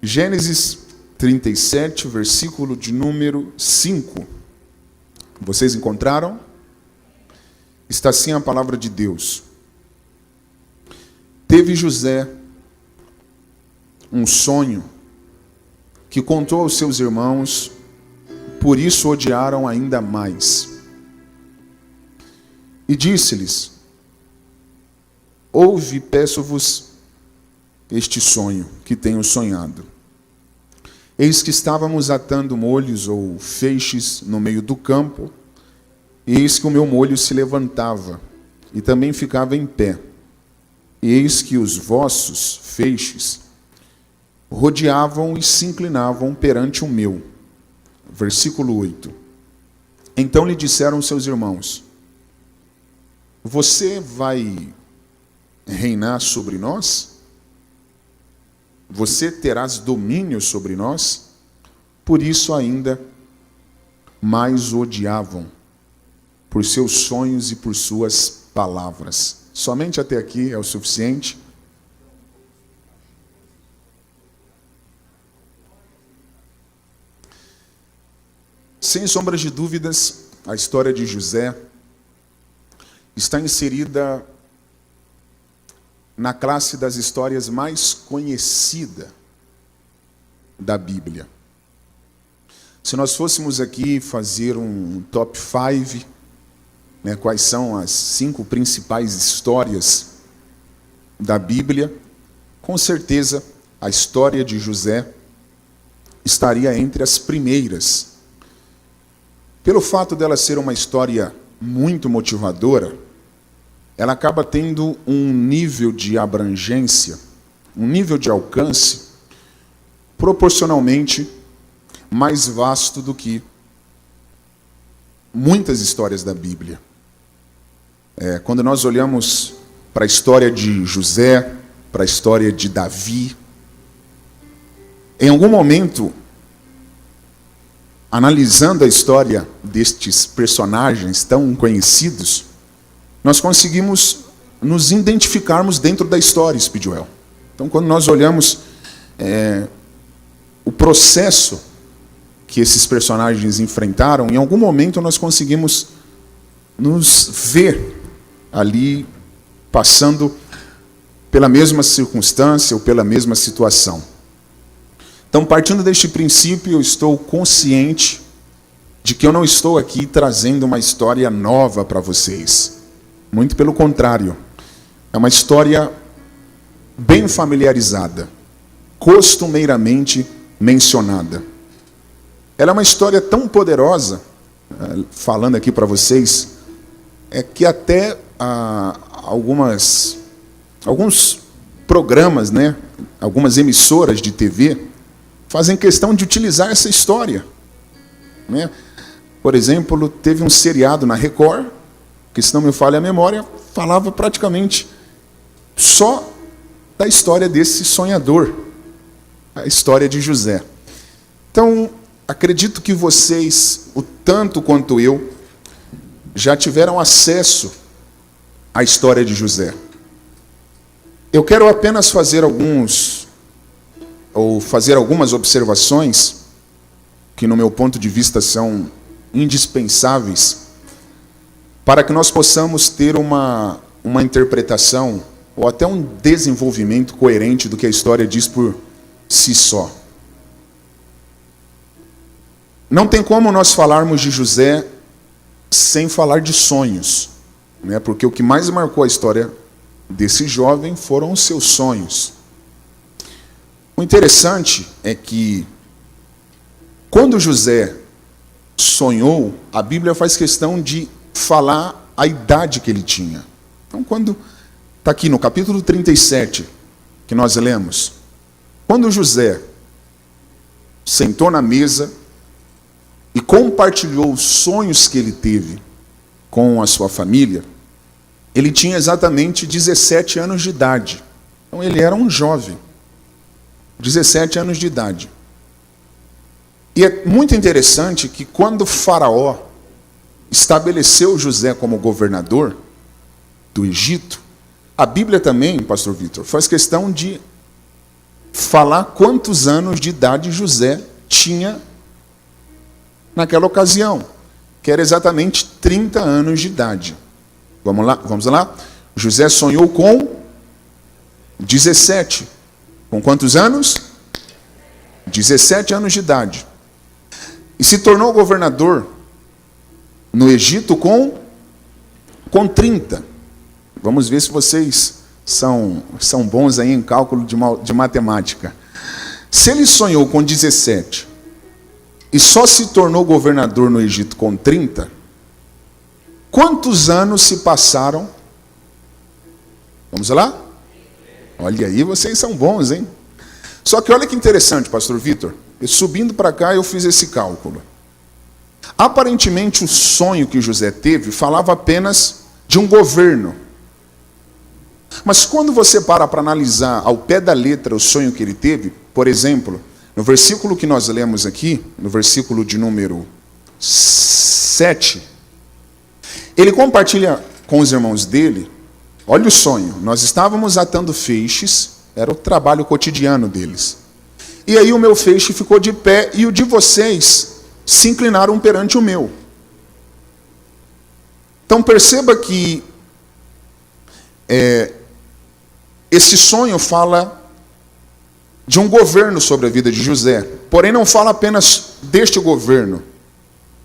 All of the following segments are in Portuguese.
Gênesis 37, versículo de número 5. Vocês encontraram? Está assim a palavra de Deus. Teve José um sonho que contou aos seus irmãos, por isso odiaram ainda mais. E disse-lhes: ouve, peço-vos, este sonho que tenho sonhado. Eis que estávamos atando molhos ou feixes no meio do campo, e eis que o meu molho se levantava, e também ficava em pé. E eis que os vossos feixes rodeavam e se inclinavam perante o meu. Versículo 8. Então lhe disseram seus irmãos: você vai reinar sobre nós? Você terás domínio sobre nós? Por isso ainda mais o odiavam, por seus sonhos e por suas palavras. Somente até aqui é o suficiente? Sem sombras de dúvidas, a história de José está inserida na classe das histórias mais conhecida da Bíblia. Se nós fôssemos aqui fazer um top 5, quais são as 5 principais histórias da Bíblia, com certeza a história de José estaria entre as primeiras. Pelo fato dela ser uma história muito motivadora, ela acaba tendo um nível de abrangência, um nível de alcance, proporcionalmente mais vasto do que muitas histórias da Bíblia. Quando nós olhamos para a história de José, para a história de Davi, em algum momento, analisando a história destes personagens tão conhecidos, nós conseguimos nos identificarmos dentro da história, Speedwell. Então, quando nós olhamos o processo que esses personagens enfrentaram, em algum momento nós conseguimos nos ver ali passando pela mesma circunstância ou pela mesma situação. Então, partindo deste princípio, eu estou consciente de que eu não estou aqui trazendo uma história nova para vocês. Muito pelo contrário, é uma história bem familiarizada, costumeiramente mencionada. Ela é uma história tão poderosa, falando aqui para vocês, que até alguns programas, algumas emissoras de TV, fazem questão de utilizar essa história. Por exemplo, teve um seriado na Record, que, se não me falha a memória, falava praticamente só da história desse sonhador, a história de José. Então, acredito que vocês, o tanto quanto eu, já tiveram acesso à história de José. Eu quero apenas fazer algumas observações, que no meu ponto de vista são indispensáveis, para que nós possamos ter uma interpretação ou até um desenvolvimento coerente do que a história diz por si só. Não tem como nós falarmos de José sem falar de sonhos, porque o que mais marcou a história desse jovem foram os seus sonhos. O interessante é que, quando José sonhou, a Bíblia faz questão de falar a idade que ele tinha. Então, quando está aqui no capítulo 37, que nós lemos, quando José sentou na mesa e compartilhou os sonhos que ele teve com a sua família, ele tinha exatamente 17 anos de idade. Então, ele era um jovem, 17 anos de idade. E é muito interessante que, quando Faraó estabeleceu José como governador do Egito, a Bíblia também, pastor Vitor, faz questão de falar quantos anos de idade José tinha naquela ocasião, que era exatamente 30 anos de idade. Vamos lá? José sonhou com 17. Com quantos anos? 17 anos de idade. E se tornou governador no Egito com 30. Vamos ver se vocês são bons aí em cálculo de matemática. Se ele sonhou com 17 e só se tornou governador no Egito com 30, quantos anos se passaram? Vamos lá? Olha aí, vocês são bons, hein? Só que olha que interessante, pastor Vitor. Subindo para cá, eu fiz esse cálculo. Aparentemente, o sonho que José teve falava apenas de um governo. Mas quando você para analisar ao pé da letra o sonho que ele teve, por exemplo, no versículo que nós lemos aqui, no versículo de número 7, ele compartilha com os irmãos dele, olha o sonho, nós estávamos atando feixes, era o trabalho cotidiano deles. E aí o meu feixe ficou de pé e o de vocês se inclinaram perante o meu. Então perceba que esse sonho fala de um governo sobre a vida de José. Porém não fala apenas deste governo,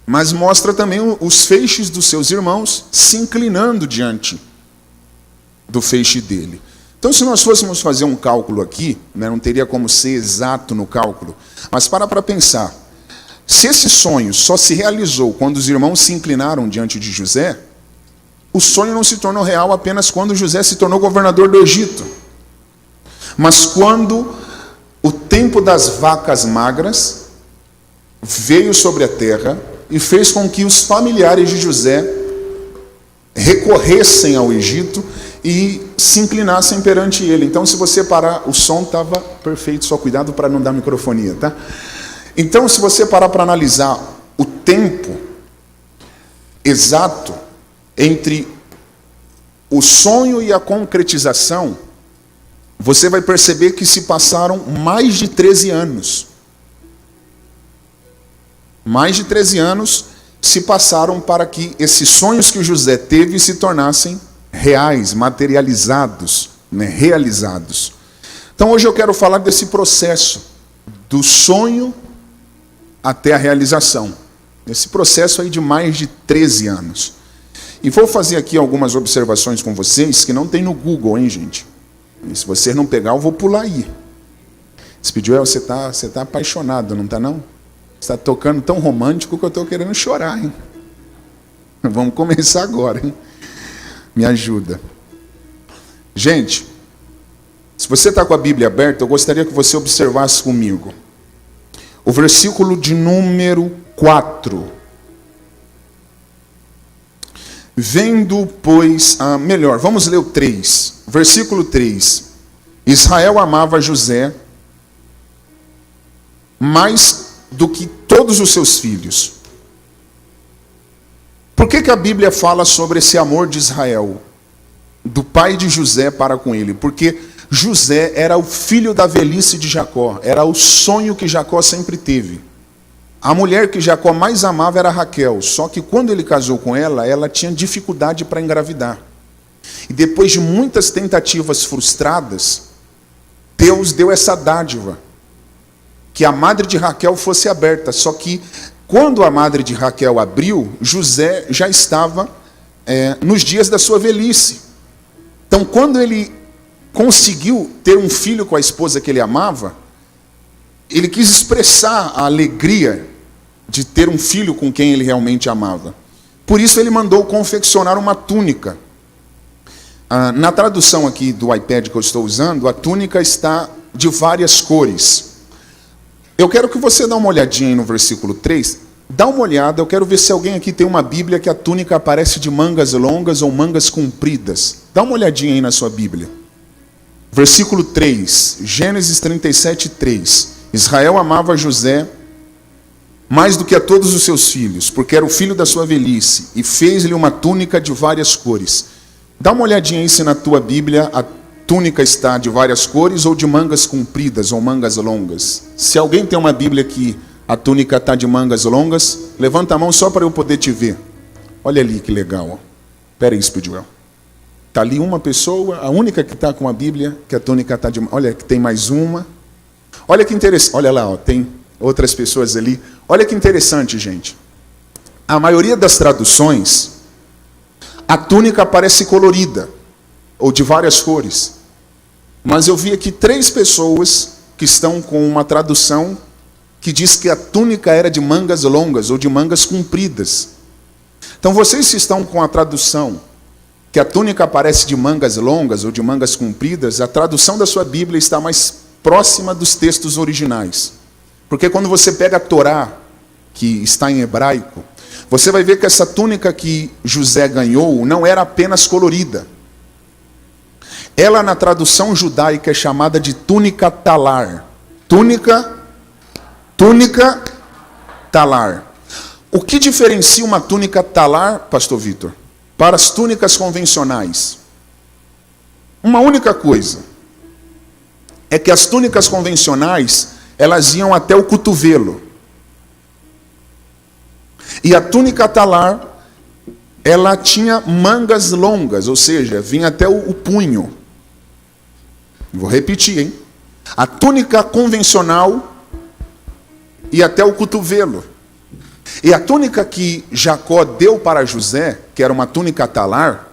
mas mostra também os feixes dos seus irmãos se inclinando diante do feixe dele. Então, se nós fôssemos fazer um cálculo aqui, né, não teria como ser exato no cálculo, mas para pensar. Se esse sonho só se realizou quando os irmãos se inclinaram diante de José, o sonho não se tornou real apenas quando José se tornou governador do Egito. Mas quando o tempo das vacas magras veio sobre a terra e fez com que os familiares de José recorressem ao Egito e se inclinassem perante ele. Então, se você parar, o som estava perfeito, só cuidado para não dar microfonia, tá? Então, se você parar para analisar o tempo exato entre o sonho e a concretização, você vai perceber que se passaram mais de 13 anos. Mais de 13 anos se passaram para que esses sonhos que José teve se tornassem reais, materializados, né, realizados. Então hoje eu quero falar desse processo, do sonho até a realização. Esse processo aí de mais de 13 anos. E vou fazer aqui algumas observações com vocês que não tem no Google, hein, gente? E se você não pegar, eu vou pular aí. Joel, você tá apaixonado, não tá não? Você está tocando tão romântico que eu estou querendo chorar, hein? Vamos começar agora, hein? Me ajuda. Gente, se você está com a Bíblia aberta, eu gostaria que você observasse comigo o versículo de número 4. Vendo, pois, melhor, vamos ler o 3. Versículo 3. Israel amava José mais do que todos os seus filhos. Por que a Bíblia fala sobre esse amor de Israel, do pai de José para com ele? Porque José era o filho da velhice de Jacó, era o sonho que Jacó sempre teve. A mulher que Jacó mais amava era Raquel, só que quando ele casou com ela, ela tinha dificuldade para engravidar. E depois de muitas tentativas frustradas, Deus deu essa dádiva, que a madre de Raquel fosse aberta, só que quando a madre de Raquel abriu, José já estava nos dias da sua velhice. Então, quando ele conseguiu ter um filho com a esposa que ele amava, ele quis expressar a alegria de ter um filho com quem ele realmente amava. Por isso, ele mandou confeccionar uma túnica. Na tradução aqui do iPad que eu estou usando, a túnica está de várias cores. Eu quero que você dê uma olhadinha aí no versículo 3. Dá uma olhada, eu quero ver se alguém aqui tem uma Bíblia que a túnica aparece de mangas longas ou mangas compridas. Dá uma olhadinha aí na sua Bíblia. Versículo 3, Gênesis 37, 3. Israel amava José mais do que a todos os seus filhos, porque era o filho da sua velhice, e fez-lhe uma túnica de várias cores. Dá uma olhadinha aí se na tua Bíblia túnica está de várias cores ou de mangas compridas ou mangas longas? Se alguém tem uma Bíblia que a túnica está de mangas longas, levanta a mão só para eu poder te ver. Olha ali que legal. Espera aí, Speedwell. Está ali uma pessoa, a única que está com a Bíblia, que a túnica está de... Olha que tem mais uma. Olha que interessante. Olha lá, ó, tem outras pessoas ali. Olha que interessante, gente. A maioria das traduções, a túnica aparece colorida, ou de várias cores. Mas eu vi aqui 3 pessoas que estão com uma tradução que diz que a túnica era de mangas longas ou de mangas compridas. Então vocês que estão com a tradução que a túnica aparece de mangas longas ou de mangas compridas, a tradução da sua Bíblia está mais próxima dos textos originais. Porque quando você pega a Torá, que está em hebraico, você vai ver que essa túnica que José ganhou não era apenas colorida. Ela, na tradução judaica, é chamada de túnica talar. Túnica talar. O que diferencia uma túnica talar, pastor Vitor, para as túnicas convencionais? Uma única coisa. É que as túnicas convencionais, elas iam até o cotovelo. E a túnica talar, ela tinha mangas longas, ou seja, vinha até o punho. Vou repetir, hein? A túnica convencional ia até o cotovelo. E a túnica que Jacó deu para José, que era uma túnica talar,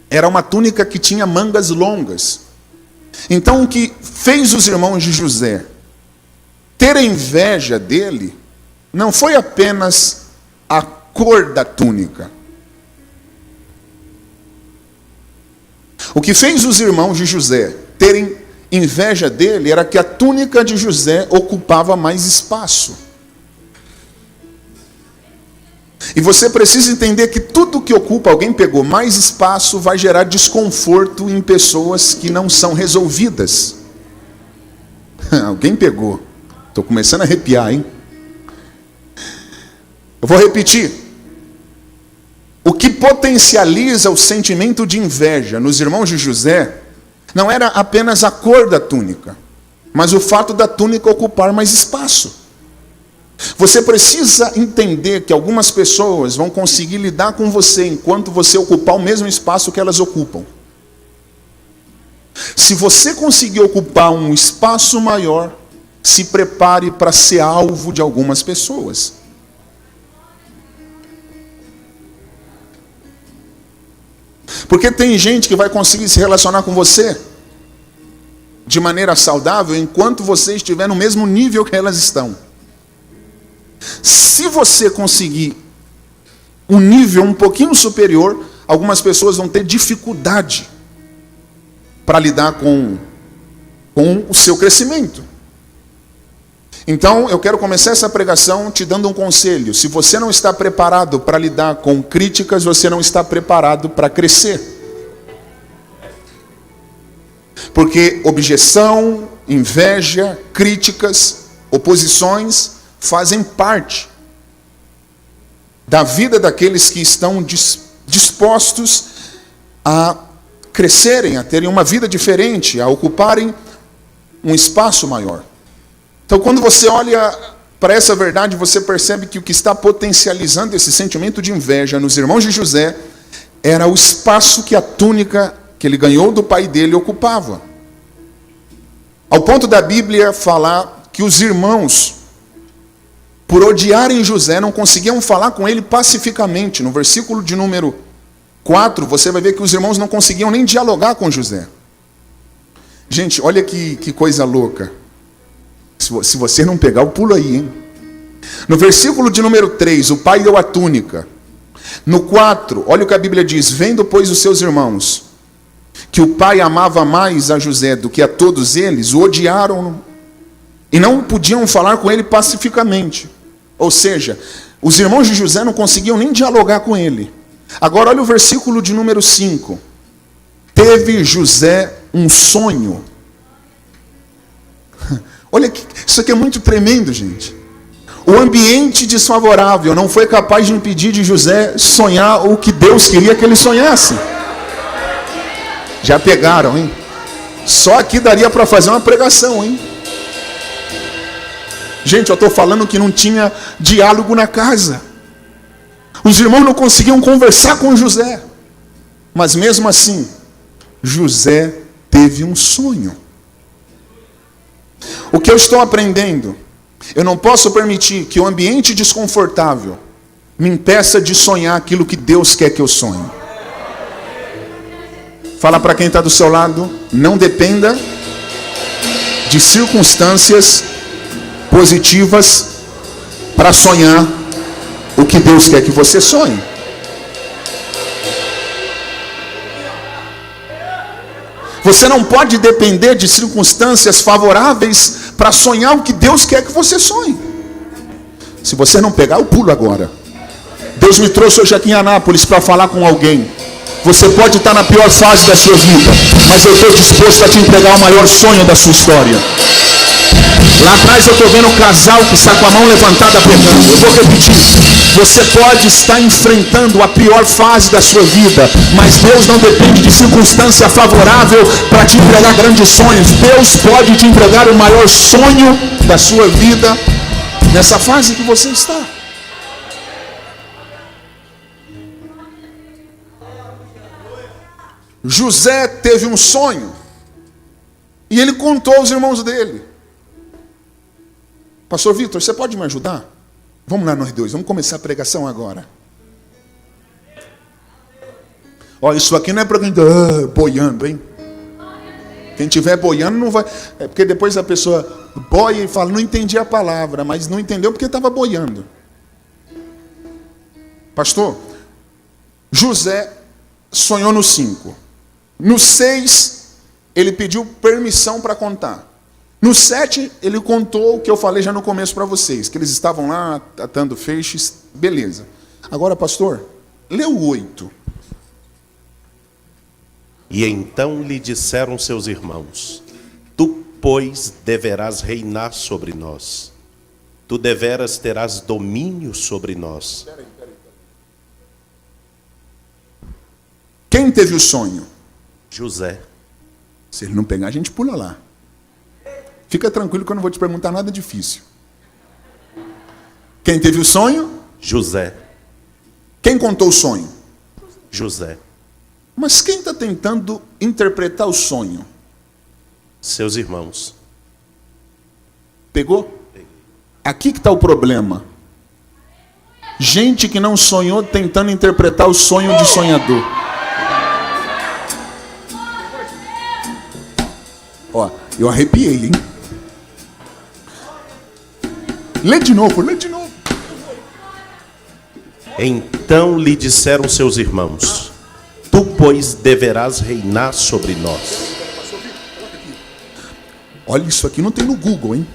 era uma túnica que tinha mangas longas. Então o que fez os irmãos de José ter inveja dele, não foi apenas a cor da túnica. O que fez os irmãos de José terem inveja dele era que a túnica de José ocupava mais espaço. E você precisa entender que tudo que ocupa, alguém pegou mais espaço, vai gerar desconforto em pessoas que não são resolvidas. Alguém pegou. Estou começando a arrepiar, hein? Eu vou repetir. O que potencializa o sentimento de inveja nos irmãos de José não era apenas a cor da túnica, mas o fato da túnica ocupar mais espaço. Você precisa entender que algumas pessoas vão conseguir lidar com você enquanto você ocupar o mesmo espaço que elas ocupam. Se você conseguir ocupar um espaço maior, se prepare para ser alvo de algumas pessoas. Porque tem gente que vai conseguir se relacionar com você de maneira saudável enquanto você estiver no mesmo nível que elas estão. Se você conseguir um nível um pouquinho superior, algumas pessoas vão ter dificuldade para lidar com o seu crescimento. Então, eu quero começar essa pregação te dando um conselho. Se você não está preparado para lidar com críticas, você não está preparado para crescer. Porque objeção, inveja, críticas, oposições fazem parte da vida daqueles que estão dispostos a crescerem, a terem uma vida diferente, a ocuparem um espaço maior. Então, quando você olha para essa verdade, você percebe que o que está potencializando esse sentimento de inveja nos irmãos de José era o espaço que a túnica que ele ganhou do pai dele ocupava. Ao ponto da Bíblia falar que os irmãos, por odiarem José, não conseguiam falar com ele pacificamente. No versículo de número 4, você vai ver que os irmãos não conseguiam nem dialogar com José. Gente, olha que coisa louca. Se você não pegar, eu pulo aí, hein? No versículo de número 3, o pai deu a túnica. No 4, olha o que a Bíblia diz: vendo, pois, os seus irmãos, que o pai amava mais a José do que a todos eles, o odiaram e não podiam falar com ele pacificamente. Ou seja, os irmãos de José não conseguiam nem dialogar com ele. Agora olha o versículo de número 5. Teve José um sonho. Olha, isso aqui é muito tremendo, gente. O ambiente desfavorável não foi capaz de impedir de José sonhar o que Deus queria que ele sonhasse. Já pegaram, hein? Só aqui daria para fazer uma pregação, hein? Gente, eu estou falando que não tinha diálogo na casa. Os irmãos não conseguiam conversar com José. Mas mesmo assim, José teve um sonho. O que eu estou aprendendo? Eu não posso permitir que o ambiente desconfortável me impeça de sonhar aquilo que Deus quer que eu sonhe. Fala para quem está do seu lado, não dependa de circunstâncias positivas para sonhar o que Deus quer que você sonhe. Você não pode depender de circunstâncias favoráveis para sonhar o que Deus quer que você sonhe. Se você não pegar, eu pulo agora. Deus me trouxe hoje aqui em Anápolis para falar com alguém. Você pode estar na pior fase da sua vida, mas eu estou disposto a te entregar o maior sonho da sua história. Lá atrás eu estou vendo um casal que está com a mão levantada pregando. Eu vou repetir. Você pode estar enfrentando a pior fase da sua vida, mas Deus não depende de circunstância favorável para te entregar grandes sonhos. Deus pode te entregar o maior sonho da sua vida nessa fase que você está. José teve um sonho e ele contou aos irmãos dele. Pastor Vitor, você pode me ajudar? Vamos lá nós dois, vamos começar a pregação agora. Ó, isso aqui não é para quem está boiando, hein? Quem estiver boiando não vai... É porque depois a pessoa boia e fala, não entendi a palavra, mas não entendeu porque estava boiando. Pastor, José sonhou no 5. No 6, ele pediu permissão para contar. No 7, ele contou o que eu falei já no começo para vocês, que eles estavam lá atando feixes, beleza. Agora, pastor, lê o 8. E então lhe disseram seus irmãos: tu, pois, deverás reinar sobre nós. Tu deveras terás domínio sobre nós. Peraí. Quem teve o sonho? José. Se ele não pegar, a gente pula lá. Fica tranquilo que eu não vou te perguntar nada difícil. Quem teve o sonho? José. Quem contou o sonho? José. Mas quem está tentando interpretar o sonho? Seus irmãos. Pegou? Aqui que está o problema. Gente que não sonhou tentando interpretar o sonho de sonhador. Ó, eu arrepiei, hein? Lê de novo. Então lhe disseram seus irmãos: tu, pois, deverás reinar sobre nós. Olha, isso aqui não tem no Google, hein?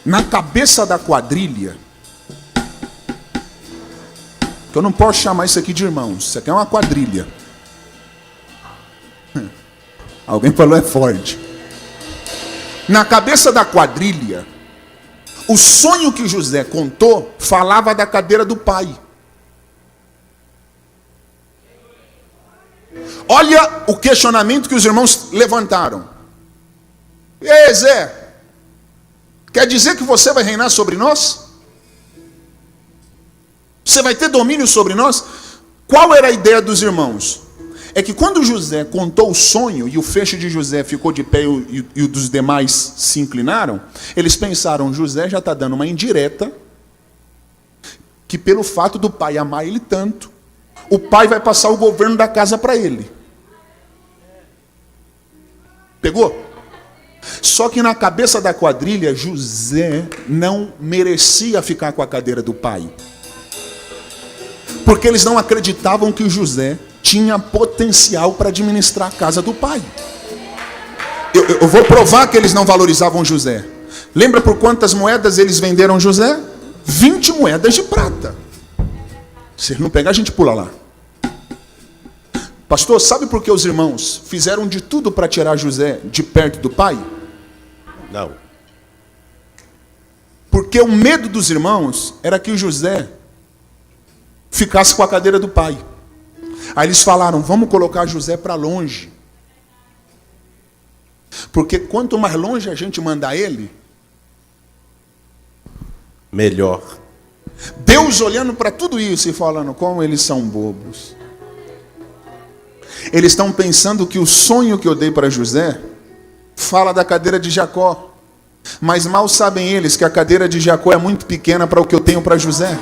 Na cabeça da quadrilha, que eu não posso chamar isso aqui de irmãos, isso aqui é uma quadrilha. Alguém falou é forte. Na cabeça da quadrilha, o sonho que José contou falava da cadeira do pai. Olha o questionamento que os irmãos levantaram. Ei, Zé, quer dizer que você vai reinar sobre nós? Você vai ter domínio sobre nós? Qual era a ideia dos irmãos? É que quando José contou o sonho e o feixe de José ficou de pé e o dos demais se inclinaram, eles pensaram, José já está dando uma indireta, que pelo fato do pai amar ele tanto, o pai vai passar o governo da casa para ele. Pegou? Só que na cabeça da quadrilha, José não merecia ficar com a cadeira do pai. Porque eles não acreditavam que José tinha potencial para administrar a casa do pai. Eu vou provar que eles não valorizavam José. Lembra por quantas moedas eles venderam José? 20 moedas de prata. Se ele não pegar, a gente pula lá. Pastor, sabe por que os irmãos fizeram de tudo para tirar José de perto do pai? Não. Porque o medo dos irmãos era que o José ficasse com a cadeira do pai. Aí eles falaram, vamos colocar José para longe. Porque quanto mais longe a gente mandar ele, melhor. Deus olhando para tudo isso e falando, como eles são bobos. Eles estão pensando que o sonho que eu dei para José fala da cadeira de Jacó. Mas mal sabem eles que a cadeira de Jacó é muito pequena para o que eu tenho para José.